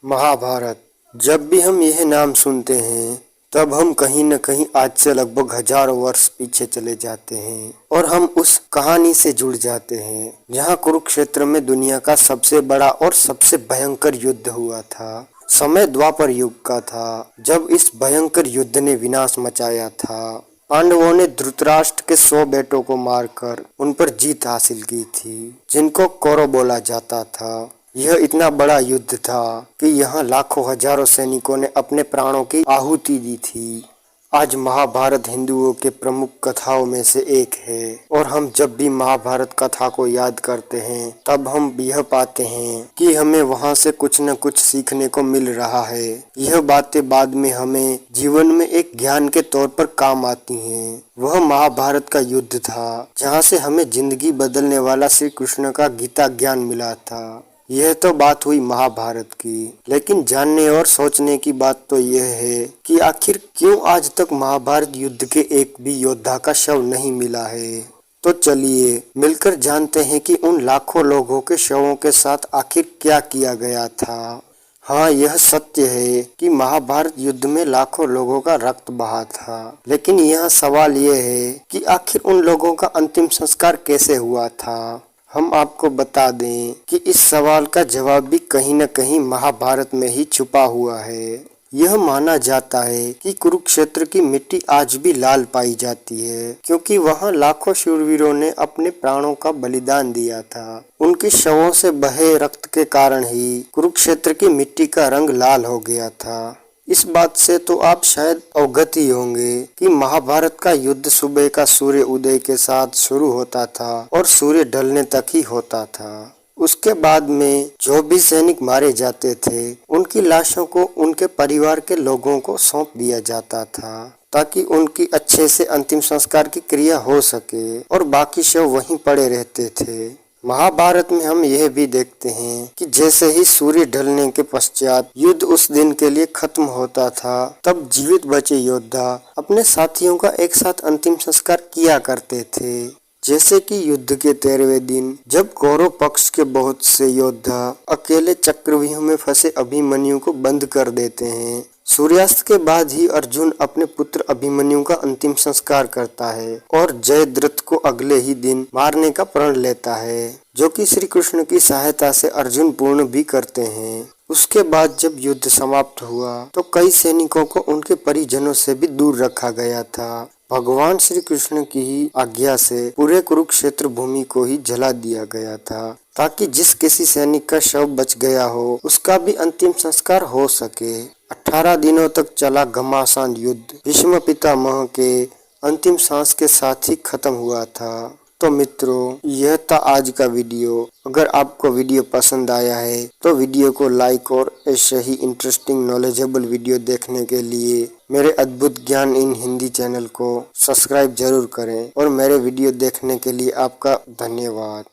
महाभारत। जब भी हम यह नाम सुनते हैं तब हम कहीं न कहीं आज से लगभग हजारों वर्ष पीछे चले जाते हैं और हम उस कहानी से जुड़ जाते हैं जहां कुरुक्षेत्र में दुनिया का सबसे बड़ा और सबसे भयंकर युद्ध हुआ था। समय द्वापर युग का था जब इस भयंकर युद्ध ने विनाश मचाया था। पांडवों ने धृतराष्ट्र के 100 बेटों को मारकर उन पर जीत हासिल की थी, जिनको कौरव बोला जाता था। यह इतना बड़ा युद्ध था कि यहाँ लाखों हजारों सैनिकों ने अपने प्राणों की आहुति दी थी। आज महाभारत हिंदुओं के प्रमुख कथाओं में से एक है और हम जब भी महाभारत कथा को याद करते हैं तब हम यह पाते हैं कि हमें वहां से कुछ न कुछ सीखने को मिल रहा है। यह बातें बाद में हमें जीवन में एक ज्ञान के तौर पर काम आती हैं। वह महाभारत का युद्ध था जहां से हमें जिंदगी बदलने वाला श्री कृष्ण का गीता ज्ञान मिला था। यह तो बात हुई महाभारत की, लेकिन जानने और सोचने की बात तो यह है कि आखिर क्यों आज तक महाभारत युद्ध के एक भी योद्धा का शव नहीं मिला है। तो चलिए मिलकर जानते हैं कि उन लाखों लोगों के शवों के साथ आखिर क्या किया गया था। हाँ, यह सत्य है कि महाभारत युद्ध में लाखों लोगों का रक्त बहा था, लेकिन यह सवाल यह है कि आखिर उन लोगों का अंतिम संस्कार कैसे हुआ था। हम आपको बता दें कि इस सवाल का जवाब भी कहीं न कहीं महाभारत में ही छुपा हुआ है। यह माना जाता है कि कुरुक्षेत्र की मिट्टी आज भी लाल पाई जाती है, क्योंकि वहां लाखों शूरवीरों ने अपने प्राणों का बलिदान दिया था। उनके शवों से बहे रक्त के कारण ही कुरुक्षेत्र की मिट्टी का रंग लाल हो गया था। इस बात से तो आप शायद अवगत ही होंगे कि महाभारत का युद्ध सुबह का सूर्य उदय के साथ शुरू होता था और सूर्य ढलने तक ही होता था। उसके बाद में जो भी सैनिक मारे जाते थे उनकी लाशों को उनके परिवार के लोगों को सौंप दिया जाता था, ताकि उनकी अच्छे से अंतिम संस्कार की क्रिया हो सके और बाकी शव वहीं पड़े रहते थे। महाभारत में हम यह भी देखते हैं कि जैसे ही सूर्य ढलने के पश्चात युद्ध उस दिन के लिए खत्म होता था, तब जीवित बचे योद्धा अपने साथियों का एक साथ अंतिम संस्कार किया करते थे। जैसे कि युद्ध के 13वें दिन जब कौरव पक्ष के बहुत से योद्धा अकेले चक्रव्यूह में फंसे अभिमन्यु को बंद कर देते हैं। सूर्यास्त के बाद ही अर्जुन अपने पुत्र अभिमन्यु का अंतिम संस्कार करता है और जयद्रथ को अगले ही दिन मारने का प्रण लेता है, जो कि श्री कृष्ण की सहायता से अर्जुन पूर्ण भी करते हैं। उसके बाद जब युद्ध समाप्त हुआ तो कई सैनिकों को उनके परिजनों से भी दूर रखा गया था। भगवान श्री कृष्ण की ही आज्ञा से पूरे कुरुक्षेत्र भूमि को ही जला दिया गया था, ताकि जिस किसी सैनिक का शव बच गया हो उसका भी अंतिम संस्कार हो सके। 18 दिनों तक चला घमासान युद्ध भीष्म पितामह के अंतिम सांस के साथ ही खत्म हुआ था। तो मित्रों, यह था आज का वीडियो। अगर आपको वीडियो पसंद आया है तो वीडियो को लाइक और ऐसे ही इंटरेस्टिंग नॉलेजेबल वीडियो देखने के लिए मेरे अद्भुत ज्ञान इन हिंदी चैनल को सब्सक्राइब जरूर करें और मेरे वीडियो देखने के लिए आपका धन्यवाद।